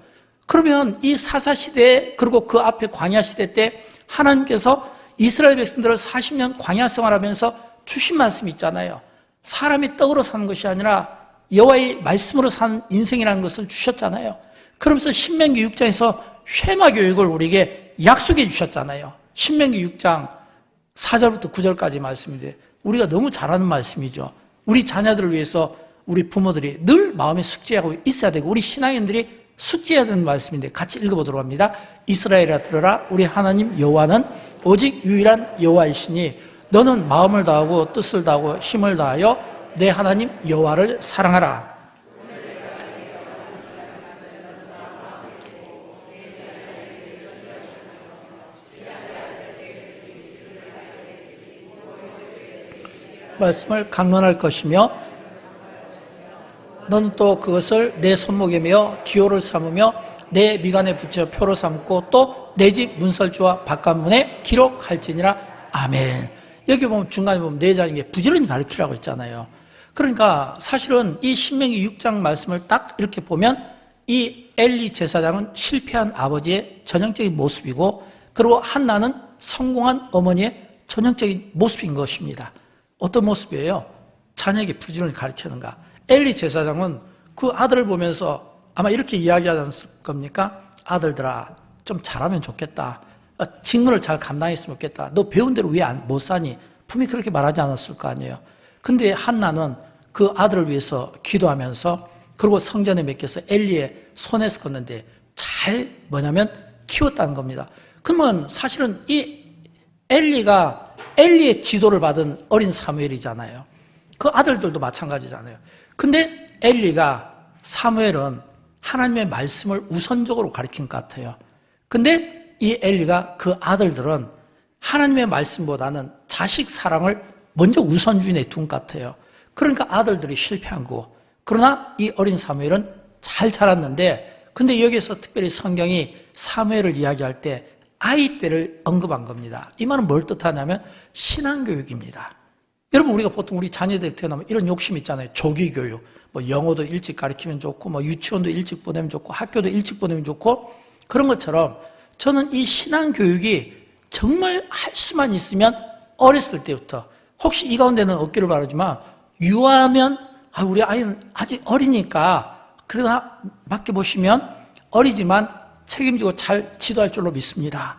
그러면 이 사사시대 그리고 그 앞에 광야시대 때 하나님께서 이스라엘 백성들을 40년 광야 생활하면서 주신 말씀이 있잖아요. 사람이 떡으로 사는 것이 아니라 여호와의 말씀으로 사는 인생이라는 것을 주셨잖아요. 그러면서 신명기 6장에서 쉐마 교육을 우리에게 약속해 주셨잖아요. 신명기 6장 4절부터 9절까지 말씀인데 우리가 너무 잘 아는 말씀이죠. 우리 자녀들을 위해서 우리 부모들이 늘 마음에 숙지하고 있어야 되고 우리 신앙인들이 숙지해야 되는 말씀인데 같이 읽어보도록 합니다. 이스라엘아 들으라. 우리 하나님 여호와는 오직 유일한 여호와이시니 너는 마음을 다하고 뜻을 다하고 힘을 다하여 내 하나님 여호와를 사랑하라. 말씀을 강론할 것이며 너는 또 그것을 내 손목에 메어 기호를 삼으며 내 미간에 붙여 표로 삼고 또 내 집 문설주와 바깥문에 기록할지니라. 아멘. 여기 보면 중간에 보면 내 자녀에게 부지런히 가르치라고 했잖아요. 그러니까 사실은 이 신명기 6장 말씀을 딱 이렇게 보면 이 엘리 제사장은 실패한 아버지의 전형적인 모습이고 그리고 한나는 성공한 어머니의 전형적인 모습인 것입니다. 어떤 모습이에요? 자녀에게 부지런히 가르치는가? 엘리 제사장은 그 아들을 보면서 아마 이렇게 이야기하지 않을 겁니까? 아들들아, 좀 잘하면 좋겠다. 직무를 잘 감당했으면 좋겠다. 너 배운 대로 왜 못 사니? 분명히 그렇게 말하지 않았을 거 아니에요. 근데 한나는 그 아들을 위해서 기도하면서 그리고 성전에 맡겨서 엘리의 손에서 걷는데 잘 키웠다는 겁니다. 그러면 사실은 이 엘리가 엘리의 지도를 받은 어린 사무엘이잖아요. 그 아들들도 마찬가지잖아요. 근데 엘리가 사무엘은 하나님의 말씀을 우선적으로 가르친 것 같아요. 근데 이 엘리가 그 아들들은 하나님의 말씀보다는 자식 사랑을 먼저 우선순위에 둔 것 같아요. 그러니까 아들들이 실패한 거고. 그러나 이 어린 사무엘은 잘 자랐는데 근데 여기서 특별히 성경이 사무엘을 이야기할 때 아이 때를 언급한 겁니다. 이 말은 뭘 뜻하냐면 신앙교육입니다. 여러분, 우리가 보통 우리 자녀들이 태어나면 이런 욕심 있잖아요. 조기교육. 뭐 영어도 일찍 가르치면 좋고, 뭐 유치원도 일찍 보내면 좋고, 학교도 일찍 보내면 좋고, 그런 것처럼 저는 이 신앙교육이 정말 할 수만 있으면 어렸을 때부터, 혹시 이 가운데는 없기를 바라지만, 유아하면, 우리 아이는 아직 어리니까, 그러나 맡겨보시면 어리지만 책임지고 잘 지도할 줄로 믿습니다.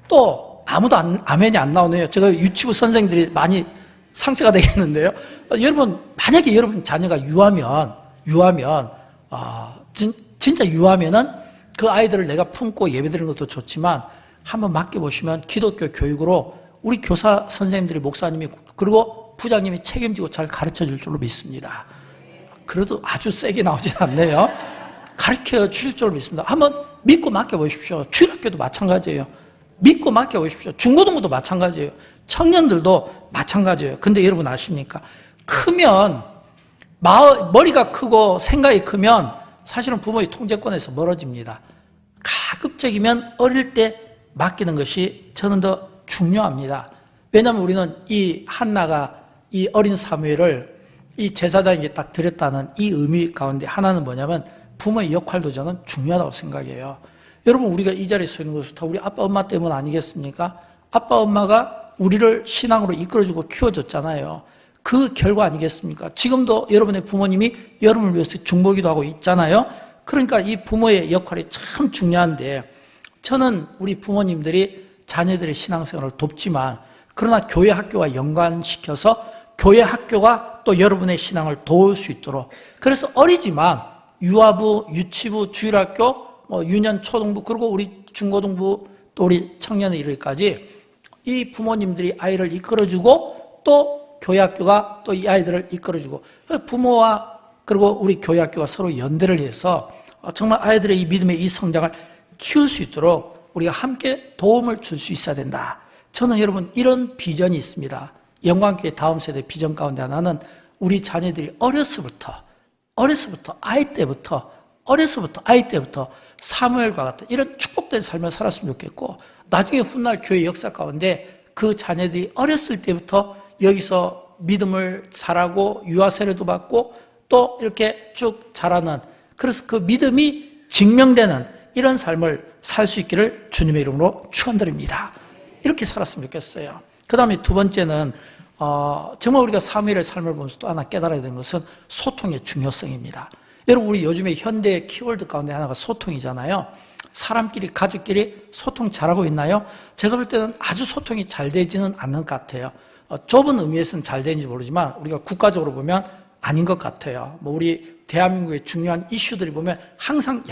또, 아무도 아멘이 안 나오네요. 제가 유치부 선생님들이 많이 상처가 되겠는데요. 여러분, 만약에 여러분 자녀가 유하면, 진짜 유하면은 그 아이들을 내가 품고 예배드리는 것도 좋지만 한번 맡겨보시면 기독교 교육으로 우리 교사 선생님들이, 목사님이, 그리고 부장님이 책임지고 잘 가르쳐 줄 줄로 믿습니다. 그래도 아주 세게 나오진 않네요. 가르쳐 주실 줄로 믿습니다. 한번 믿고 맡겨보십시오. 주일학교도 마찬가지예요. 믿고 맡겨보십시오. 중고등부도 마찬가지예요. 청년들도 마찬가지예요. 근데 여러분 아십니까? 크면, 머리가 크고 생각이 크면 사실은 부모의 통제권에서 멀어집니다. 가급적이면 어릴 때 맡기는 것이 저는 더 중요합니다. 왜냐하면 우리는 이 한나가 이 어린 사무엘을 이 제사장에게 딱 드렸다는 이 의미 가운데 하나는 뭐냐면 부모의 역할도 저는 중요하다고 생각해요. 여러분, 우리가 이 자리에 서 있는 것은 다 우리 아빠 엄마 때문 아니겠습니까? 아빠 엄마가 우리를 신앙으로 이끌어주고 키워줬잖아요. 그 결과 아니겠습니까? 지금도 여러분의 부모님이 여러분을 위해서 중보기도 하고 있잖아요. 그러니까 이 부모의 역할이 참 중요한데, 저는 우리 부모님들이 자녀들의 신앙생활을 돕지만 그러나 교회 학교와 연관시켜서 교회 학교가 또 여러분의 신앙을 도울 수 있도록, 그래서 어리지만 유아부, 유치부, 주일학교, 유년 초등부, 그리고 우리 중고등부, 또 우리 청년의 이르기까지 이 부모님들이 아이를 이끌어주고 또 교회학교가 또 이 아이들을 이끌어주고 부모와 그리고 우리 교회학교가 서로 연대를 해서 정말 아이들의 이 믿음의 이 성장을 키울 수 있도록 우리가 함께 도움을 줄 수 있어야 된다. 저는 여러분 이런 비전이 있습니다. 영광교회 다음 세대 비전 가운데 하나는 우리 자녀들이 어려서부터 아이 때부터 사무엘과 같은 이런 축복된 삶을 살았으면 좋겠고 나중에 훗날 교회 역사 가운데 그 자녀들이 어렸을 때부터 여기서 믿음을 자라고 유아 세례도 받고 또 이렇게 쭉 자라는 그래서 그 믿음이 증명되는 이런 삶을 살 수 있기를 주님의 이름으로 축원드립니다. 이렇게 살았으면 좋겠어요. 그 다음에 두 번째는 정말 우리가 사무엘의 삶을 보면서 또 하나 깨달아야 되는 것은 소통의 중요성입니다. 여러분 우리 요즘에 현대의 키워드 가운데 하나가 소통이잖아요. 사람끼리 가족끼리 소통 잘하고 있나요? 제가 볼 때는 아주 소통이 잘 되지는 않는 것 같아요. 좁은 의미에서는 잘 되는지 모르지만 우리가 국가적으로 보면 아닌 것 같아요. 우리 대한민국의 중요한 이슈들이 보면 항상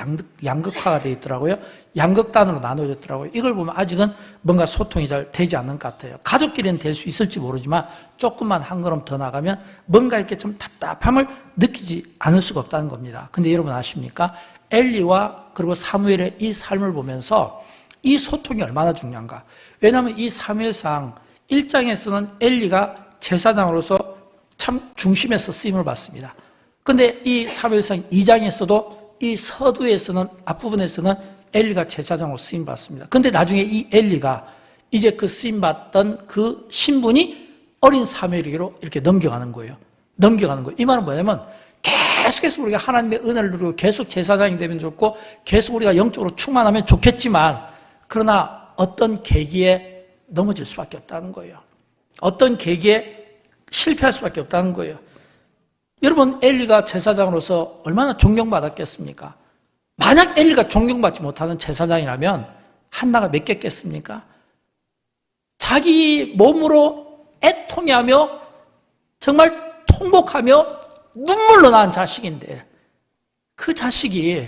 양극화가 되어 있더라고요. 양극단으로 나눠졌더라고요. 이걸 보면 아직은 뭔가 소통이 잘 되지 않는 것 같아요. 가족끼리는 될 수 있을지 모르지만 조금만 한 걸음 더 나가면 뭔가 이렇게 좀 답답함을 느끼지 않을 수가 없다는 겁니다. 근데 여러분 아십니까? 엘리와 그리고 사무엘의 이 삶을 보면서 이 소통이 얼마나 중요한가. 왜냐하면 이 사무엘상 1장에서는 엘리가 제사장으로서 참 중심에서 쓰임을 받습니다. 그런데 이 사무엘상 2장에서도 이 서두에서는 앞부분에서는 엘리가 제사장으로 쓰임 받습니다. 그런데 나중에 이 엘리가 이제 그 쓰임 받던 그 신분이 어린 사무엘에게로 이렇게 넘겨가는 거예요. 이 말은 뭐냐면 계속해서 우리가 하나님의 은혜를 누리고 계속 제사장이 되면 좋고 계속 우리가 영적으로 충만하면 좋겠지만 그러나 어떤 계기에 넘어질 수밖에 없다는 거예요. 어떤 계기에 실패할 수밖에 없다는 거예요. 여러분 엘리가 제사장으로서 얼마나 존경받았겠습니까? 만약 엘리가 존경받지 못하는 제사장이라면 한나가 몇 개겠습니까? 자기 몸으로 애통해하며 정말 통곡하며 눈물로 낳은 자식인데 그 자식이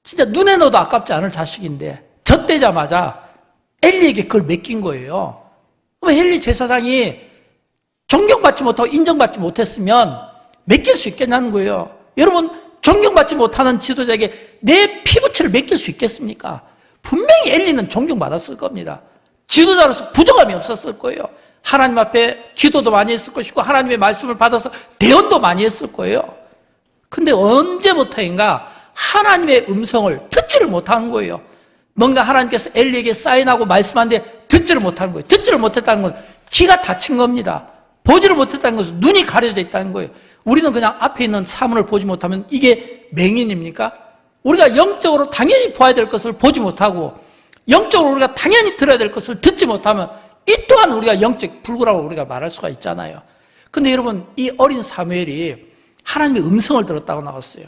진짜 눈에 넣어도 아깝지 않을 자식인데 젖대자마자 엘리에게 그걸 맡긴 거예요. 그럼 엘리 제사장이 존경받지 못하고 인정받지 못했으면 맡길 수 있겠냐는 거예요. 여러분 존경받지 못하는 지도자에게 내 피부치를 맡길 수 있겠습니까? 분명히 엘리는 존경받았을 겁니다. 지도자로서 부족함이 없었을 거예요. 하나님 앞에 기도도 많이 했을 것이고 하나님의 말씀을 받아서 대언도 많이 했을 거예요. 근데 언제부터인가 하나님의 음성을 듣지를 못하는 거예요. 뭔가 하나님께서 엘리에게 사인하고 말씀하는데 듣지를 못하는 거예요. 듣지를 못했다는 건 귀가 닫힌 겁니다. 보지를 못했다는 것은 눈이 가려져 있다는 거예요. 우리는 그냥 앞에 있는 사물을 보지 못하면 이게 맹인입니까? 우리가 영적으로 당연히 봐야 될 것을 보지 못하고 영적으로 우리가 당연히 들어야 될 것을 듣지 못하면 이 또한 우리가 영적 불구라고 우리가 말할 수가 있잖아요. 근데 여러분 이 어린 사무엘이 하나님의 음성을 들었다고 나왔어요.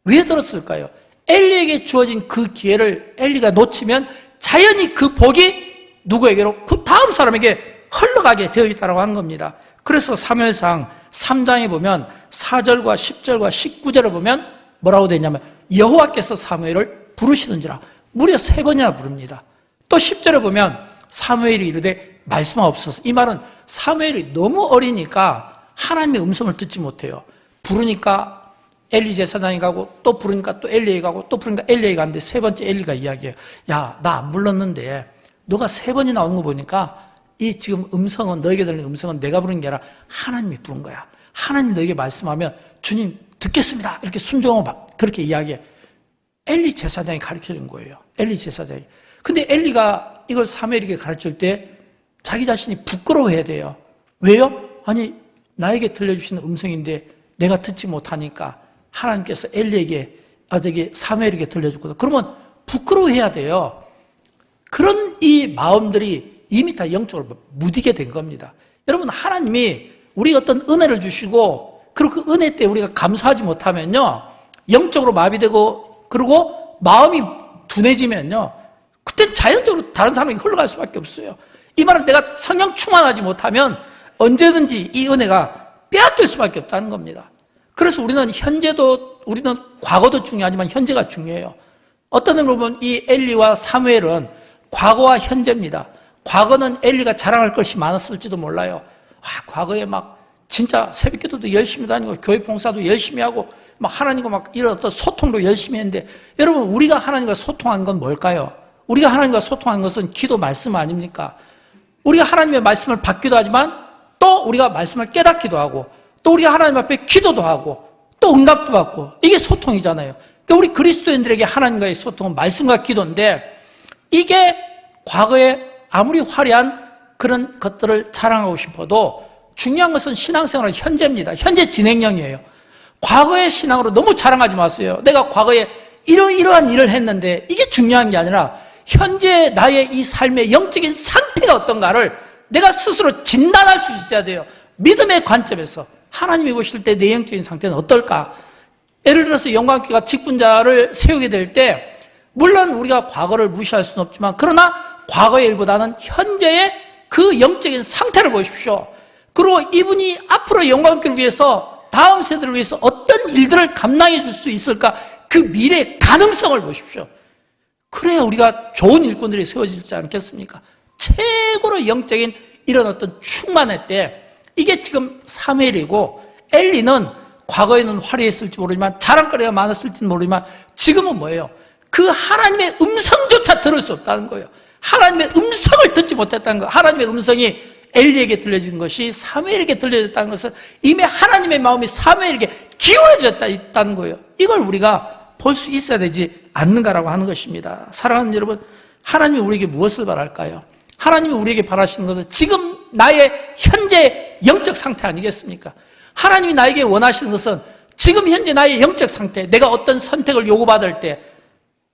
왜 들었을까요? 엘리에게 주어진 그 기회를 엘리가 놓치면 자연히 그 복이 누구에게로? 그 다음 사람에게 흘러가게 되어 있다고 하는 겁니다. 그래서 사무엘상 3장에 보면 4절과 10절과 19절을 보면 뭐라고 되어 있냐면 여호와께서 사무엘을 부르시는지라 무려 3번이나 부릅니다. 또 10절에 보면 사무엘이 이르되 말씀하옵소서. 이 말은 사무엘이 너무 어리니까 하나님의 음성을 듣지 못해요. 부르니까 엘리 제사장이 가고 또 부르니까 또 엘리에 가고 또 부르니까 엘리에 가는데 3번째 엘리가 이야기해요. 야, 나 안 불렀는데 너가 3번이 나오는 거 보니까 이 지금 음성은 너에게 들리는 음성은 내가 부른 게 아니라 하나님이 부른 거야. 하나님 너에게 말씀하면 주님 듣겠습니다. 이렇게 순종하고 그렇게 이야기해. 엘리 제사장이 가르쳐 준 거예요. 엘리 제사장이. 근데 엘리가 이걸 사무엘에게 가르칠 때 자기 자신이 부끄러워해야 돼요. 왜요? 아니 나에게 들려주시는 음성인데 내가 듣지 못하니까 하나님께서 엘리에게 사무엘에게 들려주거든. 그러면 부끄러워해야 돼요. 그런 이 마음들이 이미 다 영적으로 무디게 된 겁니다. 여러분 하나님이 우리 어떤 은혜를 주시고 그리고 그 은혜 때 우리가 감사하지 못하면요 영적으로 마비되고 그리고 마음이 둔해지면요 그때 자연적으로 다른 사람에게 흘러갈 수밖에 없어요. 이 말은 내가 성령 충만하지 못하면 언제든지 이 은혜가 빼앗길 수밖에 없다는 겁니다. 그래서 우리는 과거도 중요하지만 현재가 중요해요. 어떤 의미로 보면 이 엘리와 사무엘은 과거와 현재입니다. 과거는 엘리가 자랑할 것이 많았을지도 몰라요. 과거에 막 진짜 새벽기도도 열심히 다니고 교회 봉사도 열심히 하고 막 하나님과 막 이런 어떤 소통도 열심히 했는데, 여러분, 우리가 하나님과 소통한 건 뭘까요? 우리가 하나님과 소통한 것은 기도 말씀 아닙니까? 우리가 하나님의 말씀을 받기도 하지만 또 우리가 말씀을 깨닫기도 하고 또 우리가 하나님 앞에 기도도 하고 또 응답도 받고, 이게 소통이잖아요. 그러니까 우리 그리스도인들에게 하나님과의 소통은 말씀과 기도인데, 이게 과거에 아무리 화려한 그런 것들을 자랑하고 싶어도 중요한 것은 신앙생활은 현재입니다. 현재 진행형이에요. 과거의 신앙으로 너무 자랑하지 마세요. 내가 과거에 이러이러한 일을 했는데, 이게 중요한 게 아니라 현재 나의 이 삶의 영적인 상태가 어떤가를 내가 스스로 진단할 수 있어야 돼요. 믿음의 관점에서 하나님이 보실 때 내 영적인 상태는 어떨까? 예를 들어서 영광교회가 직분자를 세우게 될 때, 물론 우리가 과거를 무시할 수는 없지만, 그러나 과거의 일보다는 현재의 그 영적인 상태를 보십시오. 그리고 이분이 앞으로 영광교회를 위해서, 다음 세대를 위해서 어떤 일들을 감당해 줄 수 있을까? 그 미래의 가능성을 보십시오. 그래야 우리가 좋은 일꾼들이 세워지지 않겠습니까? 최고로 영적인 이런 어떤 충만할 때, 이게 지금 사무엘이고, 엘리는 과거에는 화려했을지 모르지만, 자랑거리가 많았을지는 모르지만, 지금은 뭐예요? 그 하나님의 음성조차 들을 수 없다는 거예요. 하나님의 음성을 듣지 못했다는 거예요. 하나님의 음성이 엘리에게 들려진 것이 사무엘에게 들려졌다는 것은 이미 하나님의 마음이 사무엘에게 기울어졌다는 거예요. 이걸 우리가 볼 수 있어야 되지 않는가라고 하는 것입니다. 사랑하는 여러분, 하나님이 우리에게 무엇을 바랄까요? 하나님이 우리에게 바라시는 것은 지금 나의 현재 영적 상태 아니겠습니까? 하나님이 나에게 원하시는 것은 지금 현재 나의 영적 상태, 내가 어떤 선택을 요구받을 때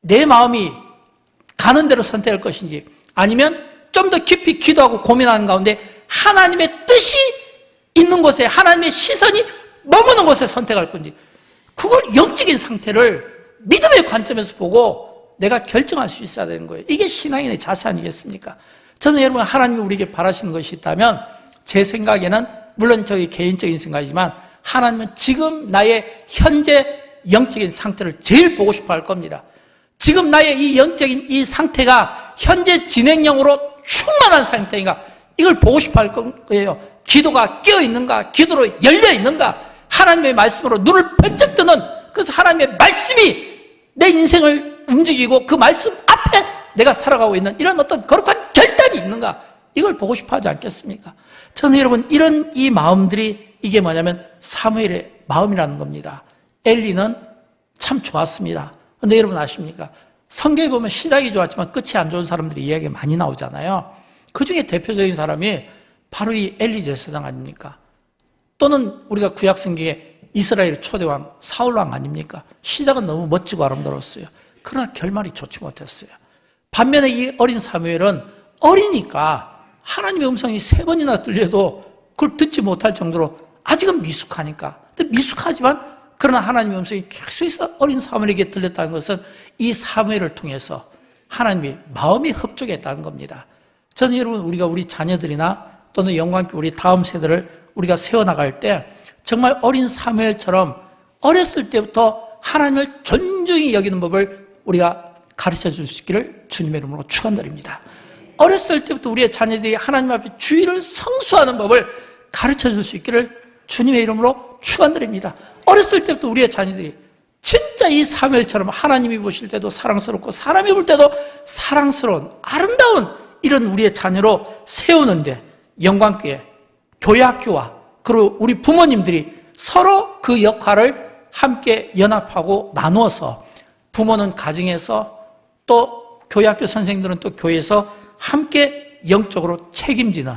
내 마음이 가는 대로 선택할 것인지, 아니면 좀 더 깊이 기도하고 고민하는 가운데 하나님의 뜻이 있는 곳에, 하나님의 시선이 머무는 곳에 선택할 건지, 그걸 영적인 상태를 믿음의 관점에서 보고 내가 결정할 수 있어야 되는 거예요. 이게 신앙인의 자세 아니겠습니까? 저는 여러분, 하나님이 우리에게 바라시는 것이 있다면, 제 생각에는, 물론 저희 개인적인 생각이지만, 하나님은 지금 나의 현재 영적인 상태를 제일 보고 싶어 할 겁니다. 지금 나의 이 영적인 이 상태가 현재 진행형으로 충만한 상태인가, 이걸 보고 싶어 할 거예요. 기도가 깨어 있는가, 기도로 열려 있는가, 하나님의 말씀으로 눈을 번쩍 뜨는, 그래서 하나님의 말씀이 내 인생을 움직이고 그 말씀 앞에 내가 살아가고 있는 이런 어떤 거룩한 결단이 있는가, 이걸 보고 싶어 하지 않겠습니까? 저는 여러분, 이런 이 마음들이, 이게 뭐냐면 사무엘의 마음이라는 겁니다. 엘리는 참 좋았습니다. 근데 여러분 아십니까? 성경에 보면 시작이 좋았지만 끝이 안 좋은 사람들이 이야기가 많이 나오잖아요. 그 중에 대표적인 사람이 바로 이 엘리 제사장 아닙니까? 또는 우리가 구약 성경에 이스라엘의 초대왕 사울왕 아닙니까? 시작은 너무 멋지고 아름다웠어요. 그러나 결말이 좋지 못했어요. 반면에 이 어린 사무엘은 어리니까 하나님의 음성이 3번이나 들려도 그걸 듣지 못할 정도로 아직은 미숙하니까. 근데 미숙하지만 그러나 하나님의 음성이 계속해서 어린 사무엘에게 들렸다는 것은 이 사무엘을 통해서 하나님의 마음이 협조했다는 겁니다. 저는 여러분, 우리가 우리 자녀들이나 또는 영광교회 우리 다음 세대를 우리가 세워나갈 때 정말 어린 사무엘처럼 어렸을 때부터 하나님을 존중히 여기는 법을 우리가 가르쳐 줄 수 있기를 주님의 이름으로 축원드립니다. 어렸을 때부터 우리의 자녀들이 하나님 앞에 주의를 성수하는 법을 가르쳐 줄 수 있기를 주님의 이름으로 축원드립니다. 어렸을 때부터 우리의 자녀들이 진짜 이 사무엘처럼 하나님이 보실 때도 사랑스럽고 사람이 볼 때도 사랑스러운 아름다운 이런 우리의 자녀로 세우는데, 영광교회, 교회학교와 그리고 우리 부모님들이 서로 그 역할을 함께 연합하고 나누어서, 부모는 가정에서, 또 교회학교 선생님들은 또 교회에서 함께 영적으로 책임지는,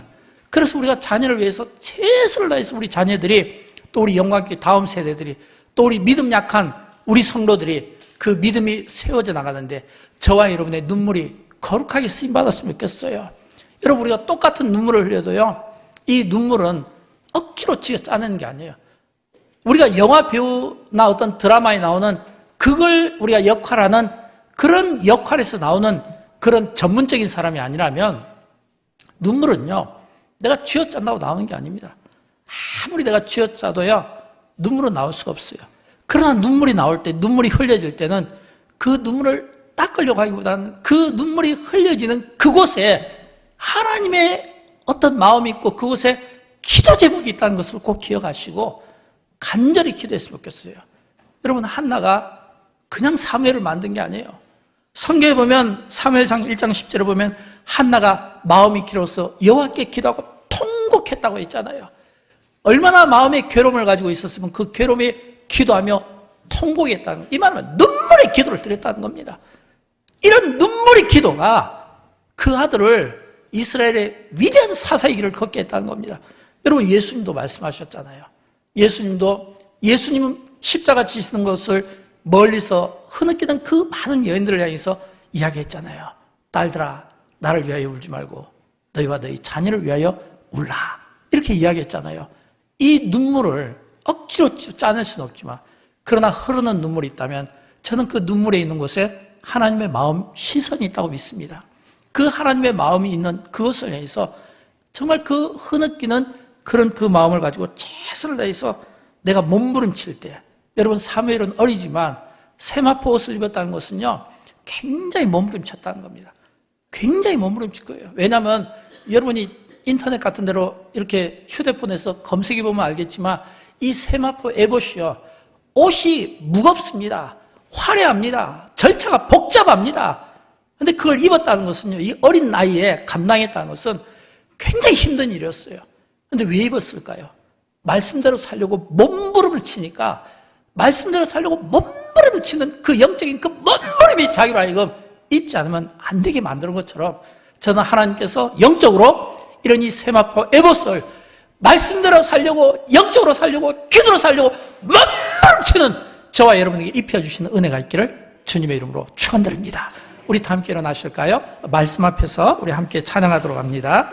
그래서 우리가 자녀를 위해서 최선을 다해서 우리 자녀들이, 또 우리 영광교회 다음 세대들이, 또 우리 믿음 약한 우리 성도들이 그 믿음이 세워져 나가는데 저와 여러분의 눈물이 거룩하게 쓰임받았으면 좋겠어요. 여러분, 우리가 똑같은 눈물을 흘려도요, 이 눈물은 억지로 지어 짜내는 게 아니에요. 우리가 영화 배우나 어떤 드라마에 나오는 그걸 우리가 역할하는 그런 역할에서 나오는 그런 전문적인 사람이 아니라면, 눈물은요, 내가 쥐어짠다고 나오는 게 아닙니다. 아무리 내가 쥐어짜도요, 눈물은 나올 수가 없어요. 그러나 눈물이 나올 때, 눈물이 흘려질 때는 그 눈물을 닦으려고 하기보다는 그 눈물이 흘려지는 그곳에 하나님의 어떤 마음이 있고 그곳에 기도 제목이 있다는 것을 꼭 기억하시고 간절히 기도했으면 좋겠어요. 여러분, 한나가 그냥 사무엘을 만든 게 아니에요. 성경에 보면 사무엘상 1장 10절에 보면 한나가 마음이 길어서 여호와께 기도하고 통곡했다고 했잖아요. 얼마나 마음의 괴로움을 가지고 있었으면 그 괴로움에 기도하며 통곡했다는, 이 말은 눈물의 기도를 드렸다는 겁니다. 이런 눈물의 기도가 그 아들을 이스라엘의 위대한 사사의 길을 걷게 했다는 겁니다. 여러분, 예수님도 말씀하셨잖아요. 예수님은 십자가 지시는 것을 멀리서 흐느끼던 그 많은 여인들을 향해서 이야기했잖아요. 딸들아, 나를 위하여 울지 말고 너희와 너희 자녀를 위하여 울라, 이렇게 이야기했잖아요. 이 눈물을 억지로 짜낼 수는 없지만, 그러나 흐르는 눈물이 있다면 저는 그 눈물에 있는 곳에 하나님의 마음, 시선이 있다고 믿습니다. 그 하나님의 마음이 있는 그것을 향해서 정말 그 흐느끼는 그런 그 마음을 가지고 최선을 다해서 내가 몸부림칠 때, 여러분, 사무엘은 어리지만 세마포 옷을 입었다는 것은요, 굉장히 몸부림쳤다는 겁니다. 굉장히 몸부림칠 거예요. 왜냐하면 여러분이 인터넷 같은 데로 이렇게 휴대폰에서 검색해 보면 알겠지만 이 세마포 에봇이요, 옷이 무겁습니다. 화려합니다. 절차가 복잡합니다. 그런데 그걸 입었다는 것은요, 이 어린 나이에 감당했다는 것은 굉장히 힘든 일이었어요. 그런데 왜 입었을까요? 말씀대로 살려고 몸부림을 치니까, 말씀대로 살려고 몸부림을 치는 그 영적인 그 몸부림이 자기로 하여금 입지 않으면 안 되게 만드는 것처럼, 저는 하나님께서 영적으로 이런 이 세마포 에봇을 말씀대로 살려고, 영적으로 살려고, 기도로 살려고 몸부림치는 저와 여러분에게 입혀주시는 은혜가 있기를 주님의 이름으로 축원드립니다. 우리 다 함께 일어나실까요? 말씀 앞에서 우리 함께 찬양하도록 합니다.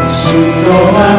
순종한